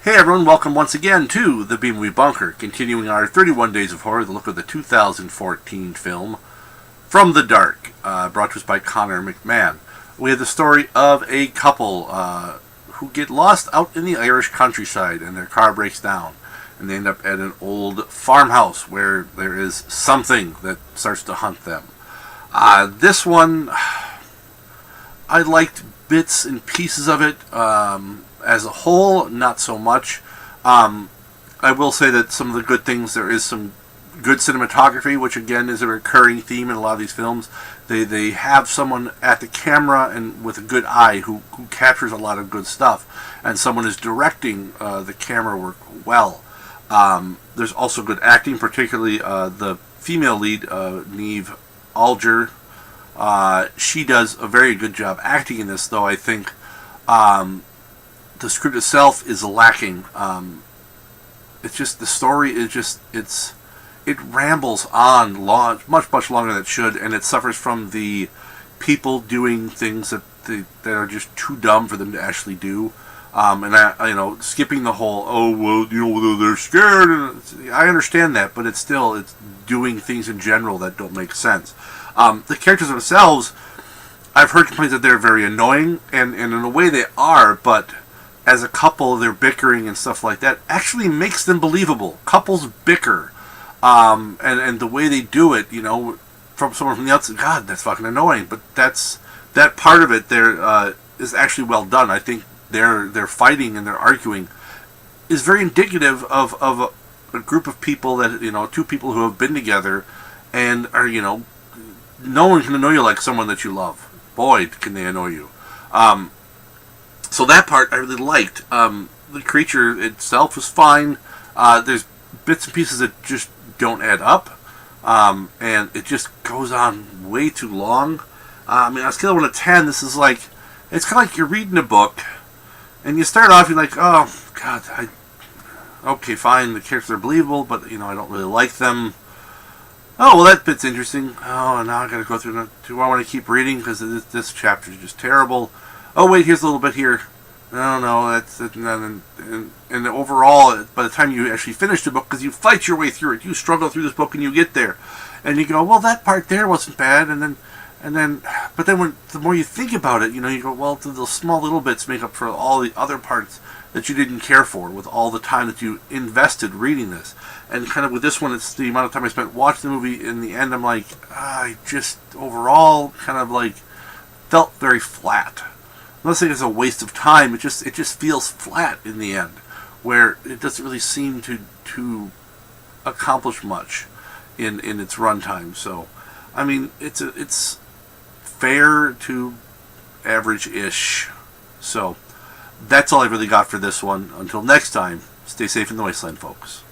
Hey everyone, welcome once again to the B-Movie Bunker, continuing our 31 Days of Horror, the look of the 2014 film From the Dark, brought to us by Connor McMahon. We have the story of a couple who get lost out in the Irish countryside and their car breaks down. And they end up at an old farmhouse where there is something that starts to hunt them. This one, I liked bits and pieces of it. As a whole, not so much. I will say that some of the good things, there is some good cinematography, which again is a recurring theme in a lot of these films. They have someone at the camera and with a good eye who captures a lot of good stuff, and someone is directing the camera work well. There's also good acting, particularly the female lead, Niamh Alger. She does a very good job acting in this, though I think the script itself is lacking. It's just, the story is just, it rambles on much longer than it should, and it suffers from the people doing things that are just too dumb for them to actually do. And skipping the whole, they're scared. And I understand that, but it's doing things in general that don't make sense. The characters themselves, I've heard complaints that they're very annoying, and in a way they are, but as a couple, their bickering and stuff like that actually makes them believable. Couples bicker, and the way they do it, from someone from the outside, God, that's fucking annoying. But that part of it there is actually well done. I think their fighting and their arguing is very indicative of a group of people that, two people who have been together and are, no one can annoy you like someone that you love. Boy, can they annoy you. So that part I really liked. The creature itself was fine. There's bits and pieces that just don't add up. And it just goes on way too long. On a scale of 1 to 10, this is like, it's kind of like you're reading a book, and you start off, you're like, oh, God, okay, fine, the characters are believable, but, I don't really like them. Oh, well, that bit's interesting. Oh, now I gotta go through, do I want to keep reading, because this chapter is just terrible. Oh, wait, here's a little bit here. No, that's it. And overall, by the time you actually finish the book, because you fight your way through it, you struggle through this book and you get there, and you go, well, that part there wasn't bad, but then the more you think about it, you go, well, the small little bits make up for all the other parts that you didn't care for with all the time that you invested reading this. And kind of with this one, it's the amount of time I spent watching the movie. In the end, I'm like, I just overall kind of like felt very flat. I'm not saying it's a waste of time. It just feels flat in the end, where it doesn't really seem to accomplish much in its runtime. So, it's fair to average-ish. So, that's all I really got for this one. Until next time, stay safe in the wasteland, folks.